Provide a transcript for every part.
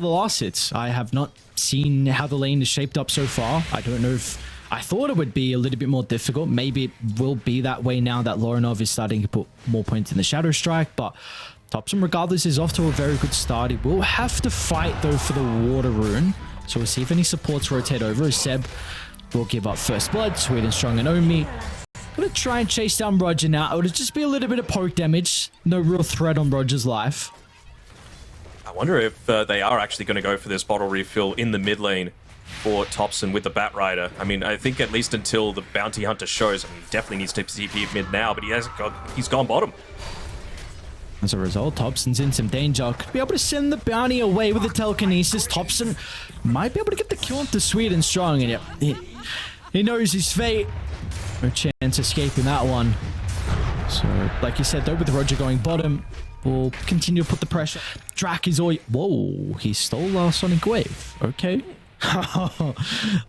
the last hits. I have not seen how the lane is shaped up so far. I don't know if I thought it would be a little bit more difficult. Maybe it will be that way now that Lorinov is starting to put more points in the Shadow Strike, but Topson, regardless, is off to a very good start. He will have to fight, though, for the Water Rune. So we'll see if any supports rotate over, as Seb will give up First Blood. Sweet and Strong and Omi. Gonna try and chase down Roger now. It would just be a little bit of poke damage. No real threat on Roger's life. I wonder if they are actually going to go for this bottle refill in the mid lane for Topson with the Bat Rider. I mean, I think at least until the Bounty Hunter shows, I mean, he definitely needs to TP mid now, but he's gone bottom. As a result, Topson's in some danger. Could be able to send the bounty away with the telekinesis. Topson might be able to get the kill onto Sweet and Strong, and he knows his fate. No chance escaping that one. So, like you said, though, with Roger going bottom, we'll continue to put the pressure. Drac is all... Whoa, he stole our Sonic Wave. Okay.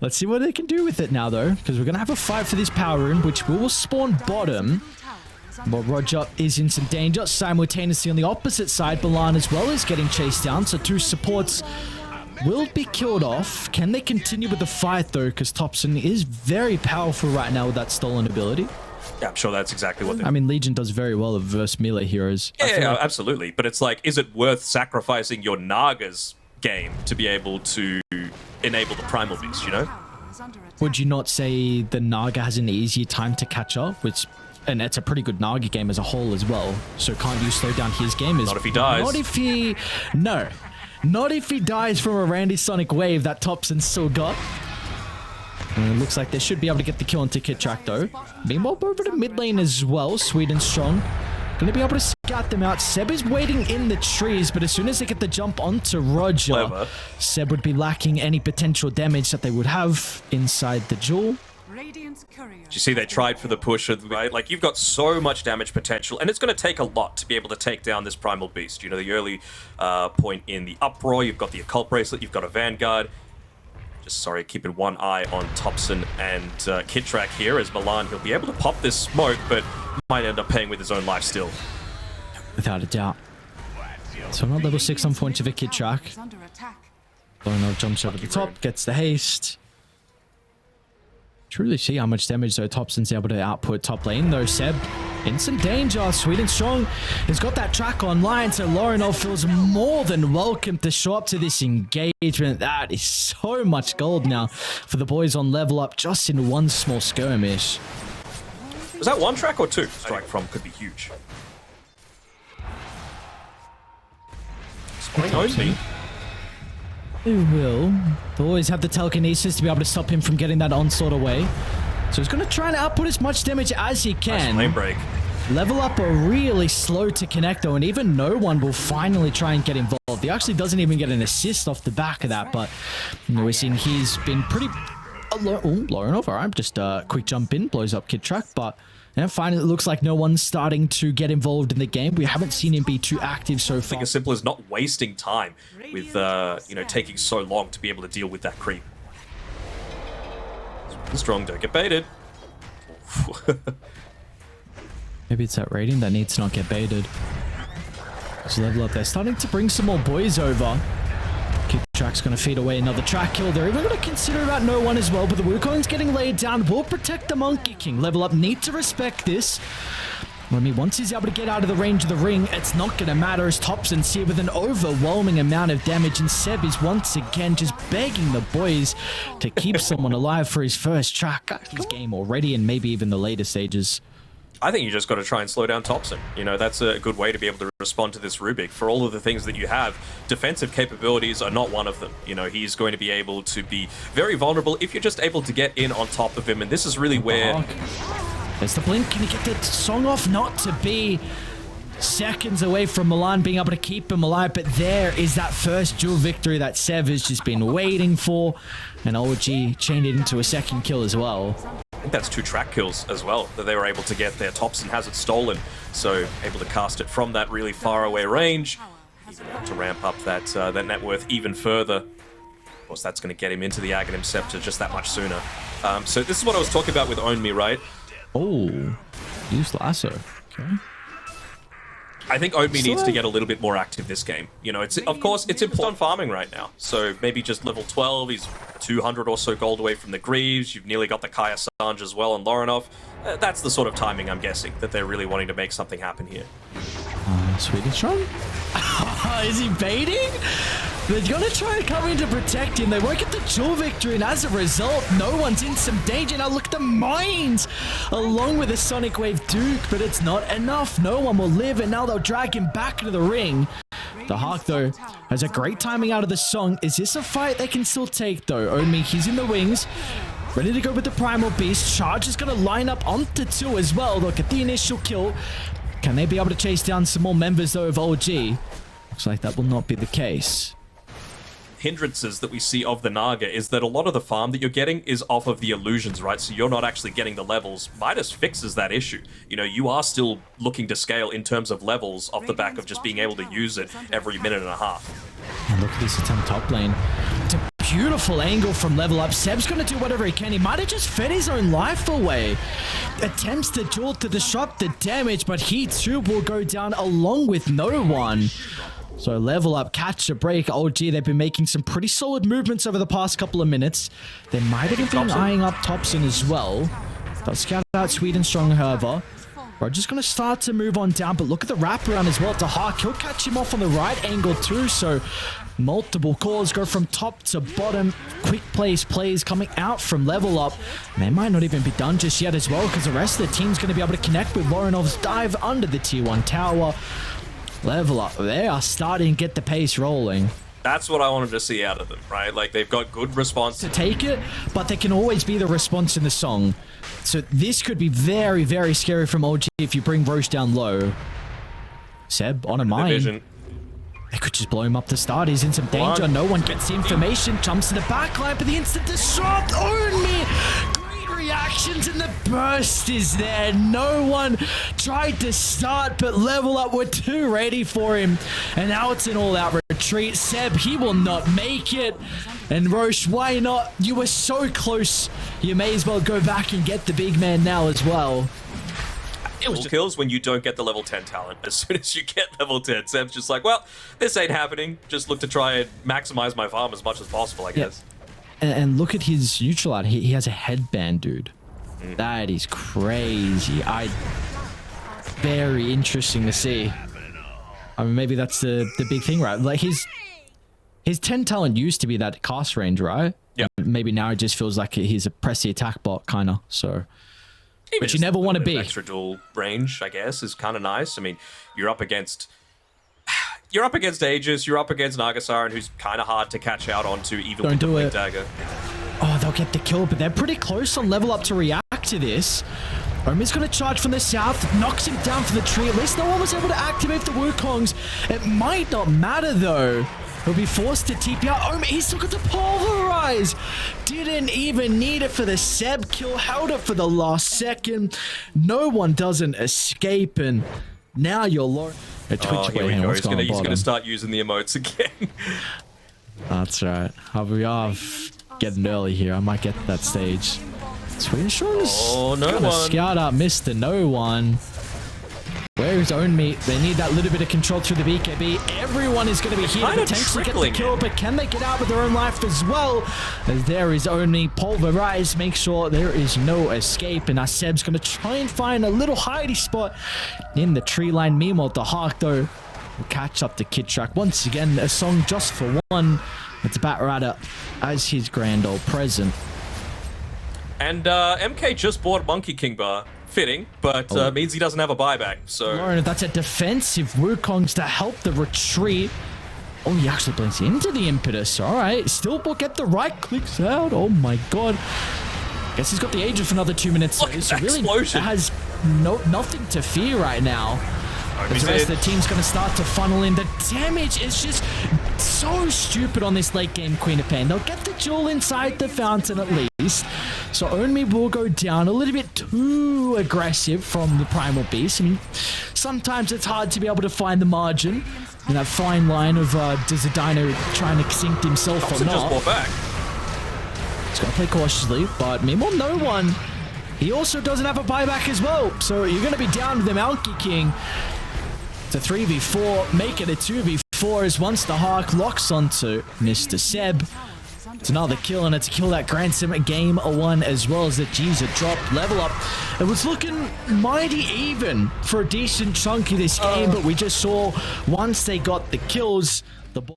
Let's see what they can do with it now, though, because we're going to have a fight for this power rune, which will spawn bottom. But Roger is in some danger. Simultaneously on the opposite side, Milan as well is getting chased down. So two supports will be killed off. Can they continue with the fight though? Because Topson is very powerful right now with that stolen ability. Yeah, I'm sure that's exactly what they... I mean, Legion does very well versus melee heroes. Yeah, like... absolutely. But it's like, is it worth sacrificing your Naga's game to be able to enable the Primal Beast, you know? Would you not say the Naga has an easier time to catch up? And it's a pretty good Naga game as a whole as well. So can't you slow down his game? Not if he dies. Not if he... No. Not if he dies from a Randy Sonic Wave that Topson still got. And it looks like they should be able to get the kill onto Kid Track though. Meanwhile, over to mid lane as well. Sweet and Strong. Going to be able to scout them out. Seb is waiting in the trees, but as soon as they get the jump onto Roger, Clever. Seb would be lacking any potential damage that they would have inside the Jewel. You see, they tried for the push, right? Like, you've got so much damage potential, and it's going to take a lot to be able to take down this Primal Beast. You know, the early point in the Uproar, you've got the Occult Bracelet, you've got a Vanguard. Just, sorry, keeping one eye on Topson and Kid Track here, as Milan, he'll be able to pop this smoke, but might end up paying with his own life still. Without a doubt. So not level 6 on point of a Kid Track. Lorinov jumps over the top, gets the haste. Truly see how much damage though Topson's able to output top lane though. Seb in some danger. Sweet and Strong has got that track online, so Lorinov feels more than welcome to show up to this engagement. That is so much gold now for the boys on level up just in one small skirmish. Was that one track or two? Strike from could be huge. Spawning me. They will. They'll always have the telekinesis to be able to stop him from getting that onslaught away. So he's going to try and output as much damage as he can. Nice lane break. Level up are really slow to connect though, and even no one will finally try and get involved. He actually doesn't even get an assist off the back of that, but you know, we're seeing he's been pretty... Lorinov, alright, just a quick jump in, blows up Kid Track, but and finally it looks like no one's starting to get involved in the game. We haven't seen him be too active so far. I think as simple as not wasting time with, you know, taking so long to be able to deal with that creep. Strong, don't get baited. Maybe it's that rating that needs to not get baited. Let's level up. They're starting to bring some more boys over. Kid Track's going to feed away another track kill. They're even going to consider about no one as well, but the Wukong's getting laid down. Will protect the Monkey King. Level up, need to respect this. I mean, once he's able to get out of the range of the ring, it's not going to matter as Topson's here with an overwhelming amount of damage, and Seb is once again just begging the boys to keep someone alive for his first track of his game already, and maybe even the later stages. I think you just got to try and slow down Topson. You know, that's a good way to be able to respond to this Rubik. For all of the things that you have, defensive capabilities are not one of them. You know, he's going to be able to be very vulnerable if you're just able to get in on top of him, and this is really where... There's the blink. Can he get the song off? Not to be. Seconds away from Milan being able to keep him alive, but there is that first duel victory that Sev has just been waiting for, and OG chained it into a second kill as well. I think that's 2 track kills as well that they were able to get there. Topson has it stolen, so able to cast it from that really far away range, even able to ramp up that that net worth even further. Of course, that's going to get him into the Aghanim Scepter just that much sooner. So this is what I was talking about with Own Me, right? Oh, use lasso. Okay. I think Oatme needs to get a little bit more active this game. You know, of course, it's important on farming right now. So maybe just level 12, he's 200 or so gold away from the Greaves. You've nearly got the Kaya Sanj as well and Lorinov. That's the sort of timing, I'm guessing, that they're really wanting to make something happen here. Swedish run? Is he baiting? They're gonna try and come in to protect him. They won't get the duel victory, and as a result, no one's in some danger. Now look at the mines along with the Sonic Wave Duke, but it's not enough. No one will live, and now they'll drag him back into the ring. The Hawk, though, has a great timing out of the song. Is this a fight they can still take, though? Omi, he's in the wings. Ready to go with the Primal Beast. Charge is going to line up onto 2 as well. They'll get the initial kill. Can they be able to chase down some more members, though, of OG? Looks like that will not be the case. Hindrances that we see of the Naga is that a lot of the farm that you're getting is off of the illusions, right? So you're not actually getting the levels. Midas fixes that issue. You know, you are still looking to scale in terms of levels off the back of just being able to use it every minute and a half. And look at this attempt top lane. It's a beautiful angle from level up. Seb's going to do whatever he can. He might have just fed his own life away. Attempts to duel to disrupt the damage, but he too will go down along with no one. So level up, catch a break. OG, they've been making some pretty solid movements over the past couple of minutes. They might have been eyeing up Topson as well. They'll scout out Sweden strong, however. We're just going to start to move on down, but look at the wraparound as well to Hawk. He'll catch him off on the right angle too, so multiple calls go from top to bottom. Quick plays coming out from level up. And they might not even be done just yet as well, because the rest of the team's going to be able to connect with Lorinov's dive under the tier 1 tower. Level up. They are starting to get the pace rolling. That's what I wanted to see out of them, right? Like, they've got good response. To take it, but they can always be the response in the song. So this could be very, very scary from OG if you bring Roche down low. Seb on a mine. They could just blow him up to start. He's in some danger. No one gets the information. Jumps to the backline, but the instant disrupt. Own me! Reactions and the burst is there. No one tried to start, but level up were too ready for him. And now it's an all-out retreat. Seb, he will not make it. And Roche, why not? You were so close. You may as well go back and get the big man now as well. It was kills when you don't get the level 10 talent. As soon as you get level 10, Seb's just like, well, this ain't happening. Just look to try and maximize my farm as much as possible, I guess. And look at his neutral out. He has a headband, dude. That is crazy. Very interesting to see. I mean, maybe that's the big thing, right? Like his 10 talent used to be that cast range, right? Yeah. Maybe now it just feels like he's a press the attack bot, kind of. So, but you never want to be. Extra dual range, I guess, is kind of nice. I mean, you're up against Aegis, you're up against Nagasaran, who's kind of hard to catch out onto, even with the Blink Dagger. Oh, they'll get the kill, but they're pretty close on level up to react to this. Omi's going to charge from the south, knocks him down for the tree. At least no one was able to activate the Wukongs. It might not matter, though. He'll be forced to TP out. Omi, he's still got to pulverize. Didn't even need it for the Seb kill. Held it for the last second. No one doesn't escape, and now you're low. Here we go. He's going to start using the emotes again. That's right. I'll be off getting early here. I might get to that stage. Swedish gonna scout out Mr. No One. Where is Own Me? They need that little bit of control through the BKB. Everyone is going to be here to potentially get the kill, but can they get out with their own life as well? As there is Own Me. Pulverize, make sure there is no escape, and Seb's going to try and find a little hidey spot in the tree line. Meanwhile, the Hawk, though, will catch up to Kid Track. Once again, a song just for one. It's Batrata as his grand old present. And MK just bought Monkey King Bar. Fitting, but means he doesn't have a buyback, so... Lauren, that's a defensive Wukongs to help the retreat. Oh, he actually blinks into the impetus. All right, still will get the right clicks out. Oh my god. Guess he's got the Aegis for another 2 minutes. Look, so really has nothing to fear right now. The rest of the team's going to start to funnel in. The damage is just so stupid on this late game Queen of Pain. They'll get the jewel inside the fountain at least. So Onmi will go down a little bit too aggressive from the Primal Beast. I mean, sometimes it's hard to be able to find the margin in that fine line of does a dino trying to sink himself or not. Just bought back. He's got to play cautiously, but meanwhile, no one. He also doesn't have a buyback as well. So you're going to be down to the Monkey King. to 3v4, make it a 2v4 as once the Hawk locks onto Mr. Seb. It's another kill, and it's a kill that grants him a game 1 as well as the G's a drop level up. It was looking mighty even for a decent chunk of this game, but we just saw once they got the kills, the ball.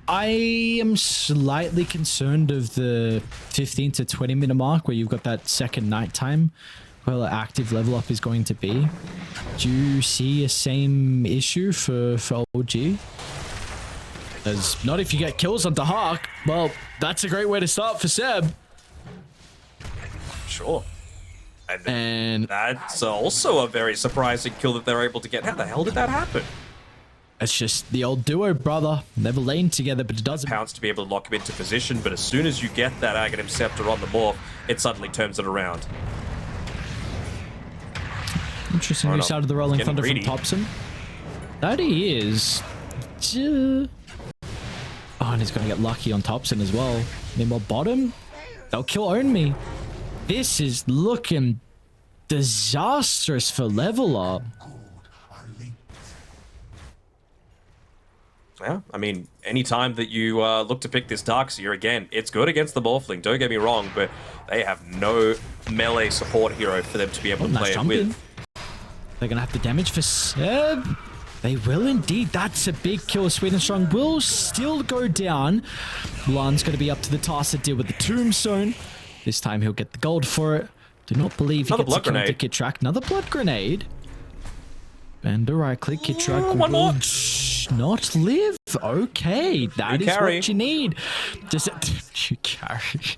I am slightly concerned of the 15 to 20 minute mark where you've got that second nighttime where the active level up is going to be. Do you see a same issue for OG? As not if you get kills on the Hawk. Well, that's a great way to start for Seb. Sure. And that's also a very surprising kill that they're able to get. How the hell did that happen? It's just the old duo, brother. Never lain together, but it doesn't. Pounce to be able to lock him into position, but as soon as you get that Aghanim Scepter on the morph, it suddenly turns it around. Interesting use out of the Rolling Thunder from Topson. That he is. Oh, and he's going to get lucky on Topson as well. Meanwhile, bottom, they'll kill Own Me. This is looking disastrous for level up. Yeah, I mean, anytime that you look to pick this Darkseer, again, it's good against the Morphling, don't get me wrong, but they have no melee support hero for them to be able to play it with. They're going to have the damage for Seb. They will indeed. That's a big kill. Sweet and Strong will still go down. Lan's going to be up to the task to deal with the Tombstone. This time he'll get the gold for it. Do not believe he gets a kill to Kid Track. Another blood grenade. And a right click. Kid Track will not live. Okay, that is what you need. Just you carry.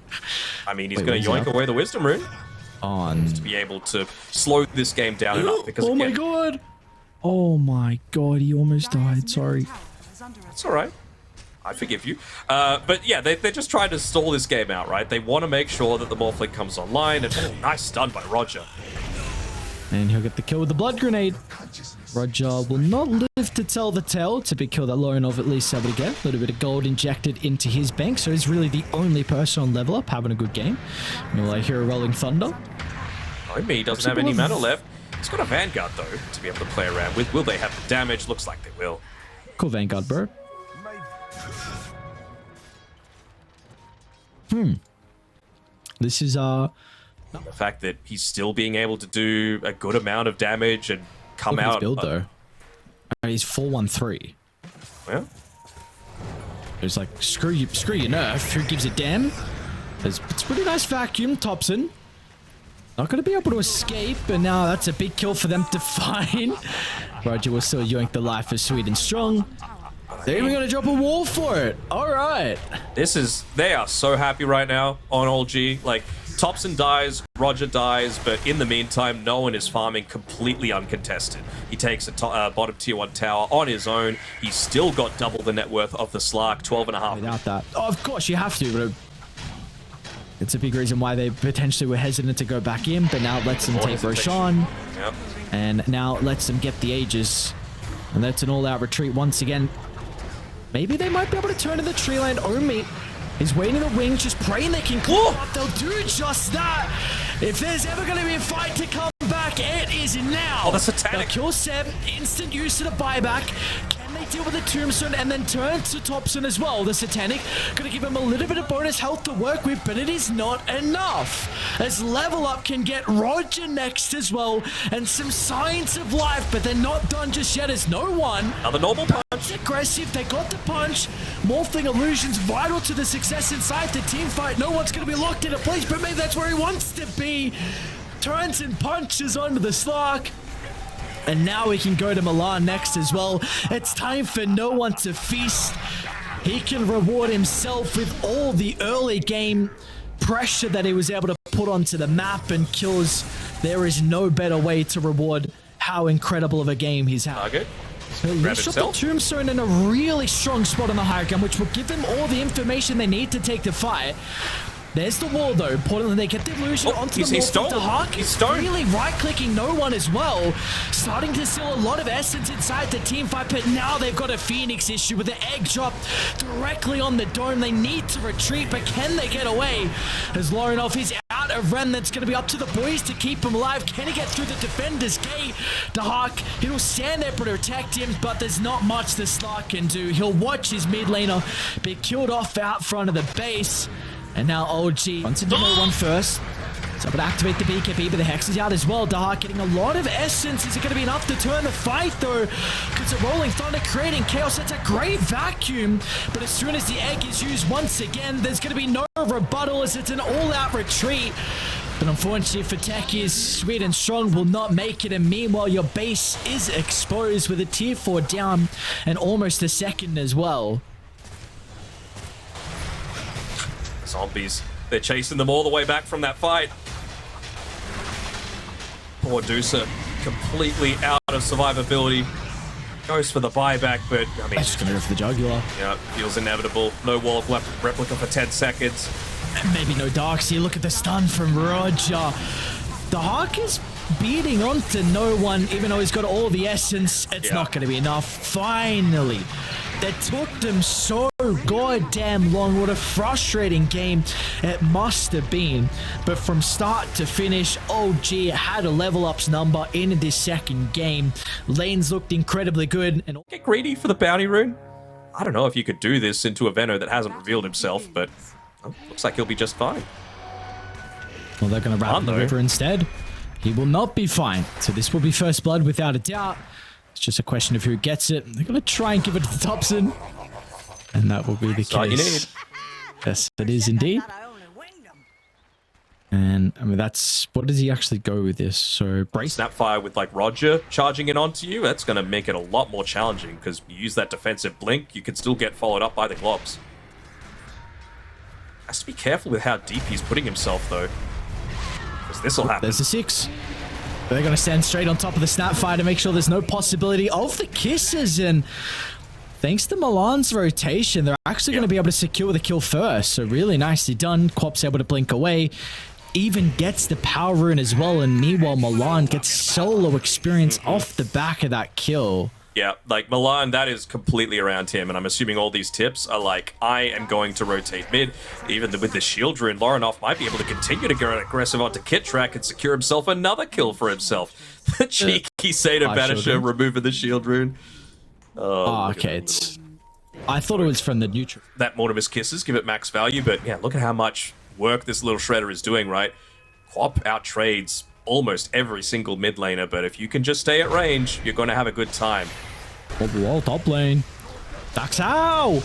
I mean, he's going to yoink away the Wisdom Rune. On to be able to slow this game down enough. Because oh my god. Oh my god, he almost died. Sorry. It's all right. I forgive you. But yeah, they're just trying to stall this game out, right? They want to make sure that the Morphling comes online. And nice stun by Roger. And he'll get the kill with the blood grenade. Roger will not live to tell the tale. It's a big kill that Lauren of at least able to get. A little bit of gold injected into his bank. So he's really the only person on level up having a good game. Will I hear a Rolling Thunder? I mean, he doesn't have any mana left. He's got a Vanguard, though, to be able to play around with. Will they have the damage? Looks like they will. Cool Vanguard, bro. This is, the fact that he's still being able to do a good amount of damage and come out. His build, though. He's 4-1-3. Yeah. It's like, screw you nerf. Who gives a damn? It's pretty nice vacuum, Topson. Not going to be able to escape, and now that's a big kill for them to find. Roger will still yoink the life of Sweet and Strong. They're even going to drop a wall for it. All right. They are so happy right now on OG. Like, Topson dies, Roger dies, but in the meantime, no one is farming completely uncontested. He takes a bottom tier 1 tower on his own. He's still got double the net worth of the Slark, 12.5. Without that. Oh, of course, you have to, but it's a big reason why they potentially were hesitant to go back in, but now it lets them take Roshan. Yep. And now it lets them get the Aegis. And that's an all-out retreat once again. Maybe they might be able to turn to the tree line. Omi is waiting in the wings, just praying they can climb up. They'll do just that. If there's ever going to be a fight to come back, it is now. Oh, that's Satanic. They'll kill Seb, instant use to the buyback. Can they deal with the Tombstone and then turn to Topson as well? The Satanic going to give him a little bit of bonus health to work with, but it is not enough. As level up can get Roger next as well, and some signs of life, but they're not done just yet as no one. Another normal punch. Aggressive, they got the punch. Morphling illusions vital to the success inside the team fight. No one's going to be locked into place, but maybe that's where he wants to be. Turns and punches onto the Slark. And now we can go to Milan next as well. It's time for no one to feast. He can reward himself with all the early game pressure that he was able to put onto the map and kills. There is no better way to reward how incredible of a game he's had. Target. Let's shot the Tombstone in a really strong spot on the higher gun, which will give them all the information they need to take the fight. There's the wall, though. Importantly, they get the illusion onto the wall. Dahak is really right-clicking no one as well. Starting to steal a lot of essence inside the team fight, but now they've got a Phoenix issue with the egg drop directly on the dome. They need to retreat, but can they get away? As Lorinov is out of Ren, that's going to be up to the boys to keep him alive. Can he get through the defender's gate? Dahak, he'll stand there to protect him, but there's not much the Slark can do. He'll watch his mid laner be killed off out front of the base. And now OG wants to do no one first. So able to activate the BKB, but the Hex is out as well. Dahak getting a lot of essence. Is it going to be enough to turn the fight, though? Because the Rolling Thunder creating chaos. It's a great vacuum. But as soon as the egg is used once again, there's going to be no rebuttal as it's an all-out retreat. But unfortunately for Techies, Sweet and Strong will not make it. And meanwhile, your base is exposed with a tier 4 down and almost a second as well. Zombies. They're chasing them all the way back from that fight. Poor Dusa, completely out of survivability. Goes for the buyback, but I mean, just gonna go for the jugular. Yeah, feels inevitable. No wall of replica for 10 seconds. And maybe no Darkseer. Look at the stun from Roger. The Hawk is beating onto no one, even though he's got all the essence. It's not going to be enough. Finally. That took them so goddamn long. What a frustrating game it must have been. But from start to finish, OG had a level ups number in this second game. Lanes looked incredibly good. And get greedy for the bounty rune. I don't know if you could do this into a Venno that hasn't revealed himself, but looks like he'll be just fine. Well, they're going to wrap the river instead. He will not be fine. So this will be first blood without a doubt. It's just a question of who gets it. They're going to try and give it to Topson. And that will be the case. All you need. Yes, it is indeed. And I mean, that's... What does he actually go with this? So, brace. Snapfire with like Roger charging in onto you. That's going to make it a lot more challenging because you use that defensive blink, you can still get followed up by the globs. Has to be careful with how deep he's putting himself though. Because this will happen. There's the 6. They're going to stand straight on top of the Snapfire to make sure there's no possibility of the kisses. And thanks to Milan's rotation, they're actually going to be able to secure the kill first. So really nicely done. Quap's able to blink away. Even gets the power rune as well. And meanwhile, Milan gets solo experience off the back of that kill. Yeah, like Milan, that is completely around him, and I'm assuming all these tips are like, I am going to rotate mid. Even with the shield rune, Lorinov might be able to continue to go aggressive onto Kit Track and secure himself another kill for himself. The cheeky Seder Banisher removing the shield rune. Oh, okay, I thought it was from the neutral. That Mortimer's Kisses give it max value, but yeah, look at how much work this little shredder is doing, right? Quap outtrades almost every single mid laner, but if you can just stay at range, you're going to have a good time. Wall top lane. Daxao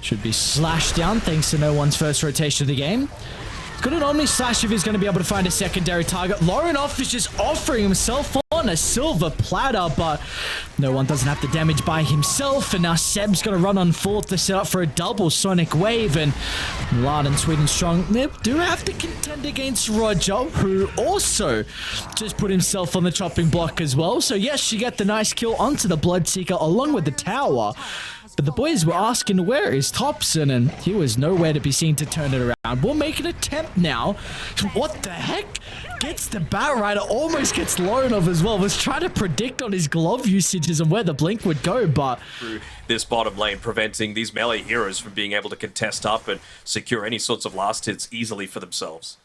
should be slashed down thanks to no one's first rotation of the game. Got an Omni Slash if he's going to be able to find a secondary target. Lorinov is just offering himself on a silver platter, but no one doesn't have the damage by himself. And now Seb's going to run on fourth to set up for a double Sonic Wave. And Milan and Sweet and Strong, they do have to contend against Roger, who also just put himself on the chopping block as well. So yes, you get the nice kill onto the Bloodseeker along with the tower. But the boys were asking, where is Topson? And he was nowhere to be seen to turn it around. We'll make an attempt now. What the heck? Gets the Batrider, almost gets Lorinov as well. Was trying to predict on his glove usages and where the blink would go, but... Through this bottom lane, preventing these melee heroes from being able to contest up and secure any sorts of last hits easily for themselves.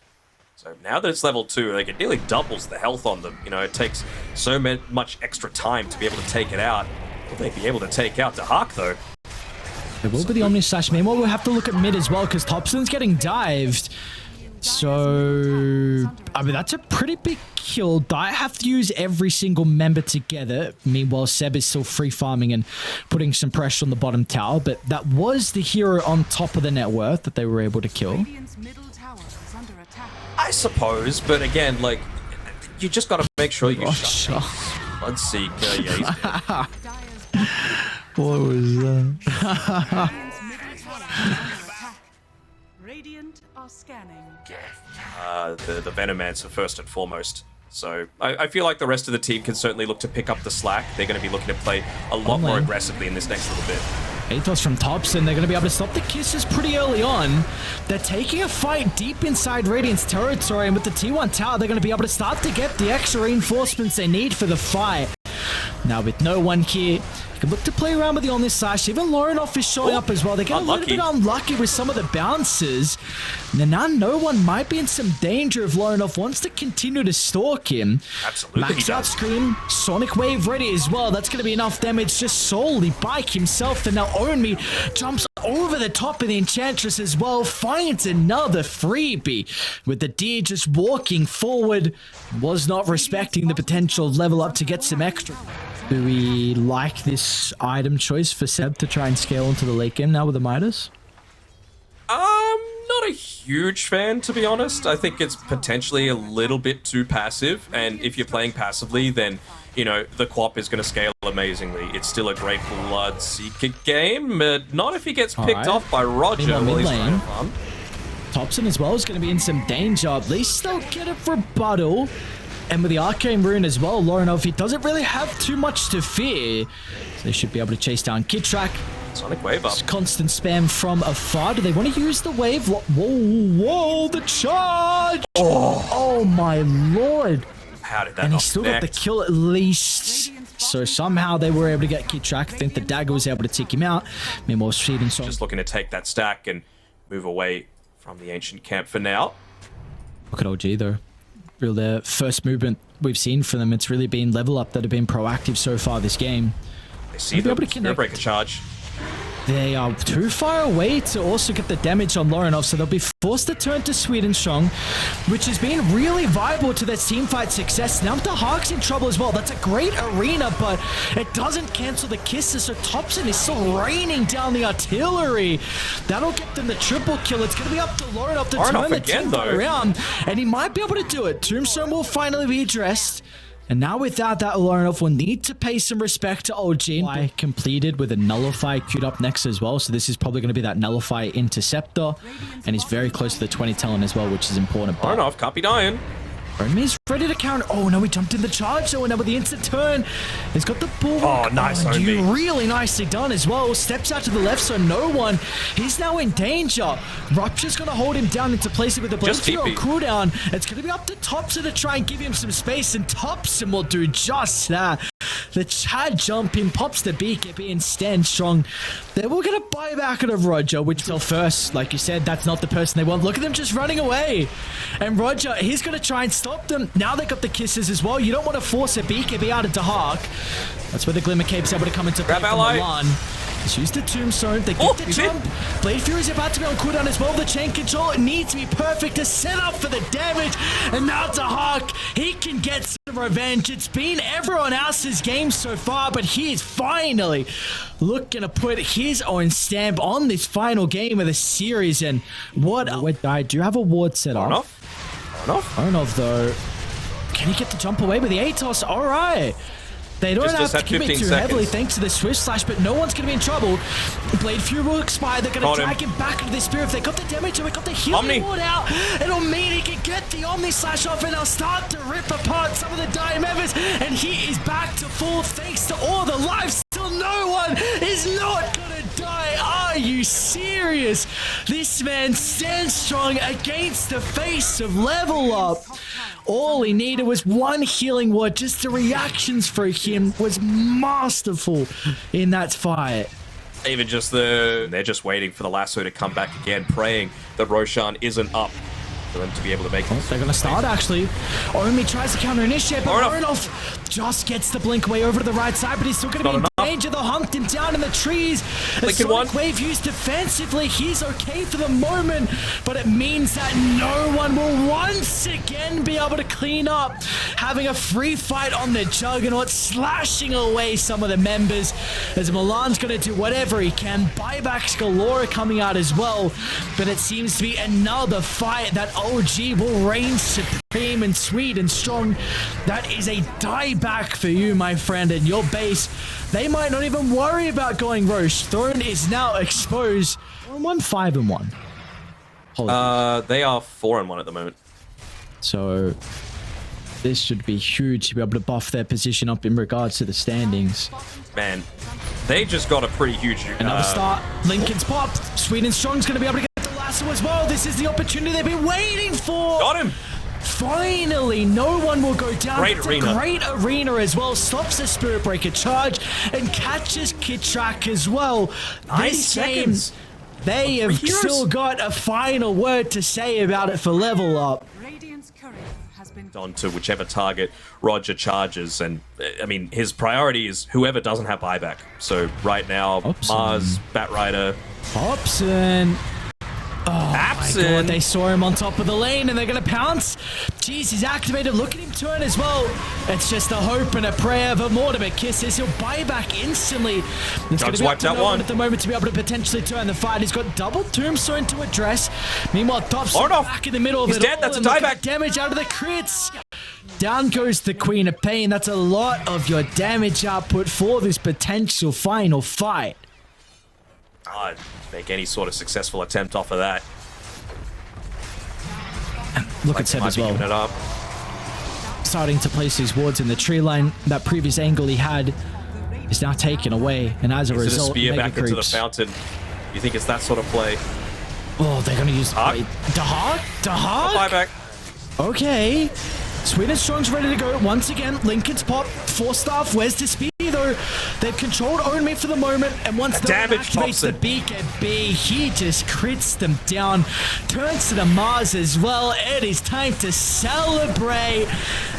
So now that it's level 2, like, it nearly doubles the health on them. You know, it takes so much extra time to be able to take it out. Will they be able to take out Dahak, though? It will be the Omni Slash. Meanwhile, we'll have to look at mid as well, because Topson's getting dived. So, I mean, that's a pretty big kill. I have to use every single member together. Meanwhile, Seb is still free farming and putting some pressure on the bottom tower. But that was the hero on top of the net worth that they were able to kill. I suppose, but again, like, you just got to make sure you shut Bloodseeker, yeah, what was that? Radiant are scanning. The Venomancer first and foremost. So I feel like the rest of the team can certainly look to pick up the slack. They're going to be looking to play a lot more aggressively in this next little bit. Athos from Topson, they're going to be able to stop the kisses pretty early on. They're taking a fight deep inside Radiant's territory, and with the T1 tower, they're going to be able to start to get the extra reinforcements they need for the fight. Now, with no one here, you can look to play around with the Omni Slash. Even Lorenoff is showing up as well. They get a little bit unlucky with some of the bounces. And now no one might be in some danger if Lorenoff wants to continue to stalk him. Absolutely. Max out Scream, Sonic Wave ready as well. That's going to be enough damage just solely by himself. And now Onmi jumps over the top of the Enchantress as well. Finds another freebie with the deer just walking forward. Was not respecting the potential level up to get some extra. Do we like this item choice for Seb to try and scale into the late game now with the Midas? Not a huge fan, to be honest. I think it's potentially a little bit too passive, and if you're playing passively, then, you know, the Quap is going to scale amazingly. It's still a great Blood Seeker game, but not if he gets picked off by Roger while he's trying to farm. Topson as well is going to be in some danger. At least they'll get a rebuttal. And with the Arcane Rune as well, Lorenov, he doesn't really have too much to fear. So they should be able to chase down Kid Track. Sonic Wave up. Constant spam from afar. Do they want to use the wave? Whoa, the charge! Oh my lord. How did that And not he still connect? got the kill at least. So somehow they were able to get Kid Track. I think the dagger was able to take him out. Meanwhile, Sheed and Song Just looking to take that stack and move away from the ancient camp for now. Look at OG though. Real their first movement we've seen from them. It's really been level up that have been proactive so far this game. They see the Breaker charge. They are too far away to also get the damage on Lorenov, so they'll be forced to turn to Sweden Strong, which has been really viable to their teamfight success. Now the Hawk's in trouble as well. That's a great arena, but it doesn't cancel the kisses, so Topson is still raining down the artillery. That'll get them the triple kill. It's going to be up to Lorenov to turn the teamfight around, and he might be able to do it. Tombstone will finally be addressed. And now without that, Lorenov will need to pay some respect to OG. Completed with a Nullify queued up next as well. So this is probably going to be that Nullify Interceptor. And he's very close to the 20 talent as well, which is important. Lorenov can't be dying. He's ready to counter. Oh no, he jumped in the charge though, and now with the instant turn, he's got the ball. Oh, nice on me. Really nicely done as well. Steps out to the left, so no one. He's now in danger. Rupture's going to hold him down into place with the Blade Fuel cooldown. It's going to be up to Topson to try and give him some space, and Topson will do just that. The Chad jump in, pops the BKB and stand strong. They were going to buy back out of Roger, which till first, like you said, that's not the person they want. Look at them just running away. And Roger, he's going to try and stop them. Now they got the kisses as well. You don't want to force a BKB out into Hawk. That's where the Glimmer Cape's able to come into play from Milan. Let's use the Tombstone. They get the jump. Blade Fury is about to be on cooldown as well. The chain control, it needs to be perfect to set up for the damage. And now to Hawk. He can get some revenge. It's been everyone else's game so far, but he is finally looking to put his own stamp on this final game of the series. And what I do have a ward set up. Oronov though. Can he get the jump away with the Atos? All right. They don't have to commit too heavily thanks to the Swift Slash, but no one's going to be in trouble. Blade Fury will expire. They're going to drag him back into the Spirit. If they got the damage and we got the healing ward out, it'll mean he can get the Omni Slash off and they'll start to rip apart some of the dying members. And he is back to full thanks to all the lives. Still no one is not going to die. Are you serious? This man stands strong against the face of level up. All he needed was one healing ward. Just the reactions for him was masterful in that fight. Even just they're just waiting for the lasso to come back again, praying that Roshan isn't up for them to be able to make it. They're going to start actually. Omi tries to counter initiate, but Lorenov just gets the blink way over to the right side, but he's still going to be in danger. They'll hunt him down in the trees. The Sonic Wave used defensively. He's okay for the moment, but it means that no one will once again be able to clean up. Having a free fight on the Juggernaut, slashing away some of the members as Milan's going to do whatever he can. Buybacks galore coming out as well, but it seems to be another fight that OG will reign supreme and sweet and strong. That is a dieback for you, my friend, and your base. They might not even worry about going Roche. Throne is now exposed. 5-1. They are 4-1 at the moment. So this should be huge to be able to buff their position up in regards to the standings. Man, They just got a pretty huge... Another start. Lincoln's popped. Sweden Strong's going to be able to get the lasso as well. This is the opportunity they've been waiting for. Got him. Finally, no one will go down. Great It's arena. a great arena as well. Stops the Spirit Breaker charge and catches Kitrak as well. 90 This seconds. game, they have heroes. still got a final word to say about it for level up. Radiant's courier has been Onto whichever target Roger charges, and I mean his priority is whoever doesn't have buyback. So right now, Topson. Mars, Batrider, Topson. Oh my Topson. god, they saw him on top of the lane and they're gonna pounce. Jeez, he's activated. Look at him turn as well. It's just a hope and a prayer for Mortimer kisses. He'll buy back instantly. It's Dogs be up wiped to out no one. at the moment to be able to potentially turn the fight. He's got double Tombstone to address. Meanwhile, Topson Lord off. back in the middle of He's it dead. all. That's a and look dieback. at the damage out of the crits. Down goes the Queen of Pain. That's a lot of your damage output for this potential final fight. make any sort of successful attempt off of that. Look at Seb Might as be well. giving it up. Starting to place his wards in the tree line. That previous angle he had is now taken away, and as a Is it a result, spear mega back into the creeps. fountain? You think it's that sort of play? Oh, they're gonna use Hawk? Dahak? Dahak? Buyback. Okay. Sweden Strong's ready to go. Once again, Lincoln's pop. 4-staff. Where's the speed though? They've controlled Own Me for the moment, and once the Damage activates the Topson. BKB, he just crits them down. Turns to the Mars as well. It is time to celebrate.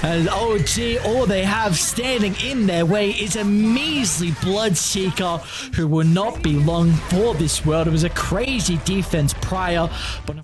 And oh gee, all they have standing in their way is a measly Bloodseeker who will not be long for this world. It was a crazy defense prior, but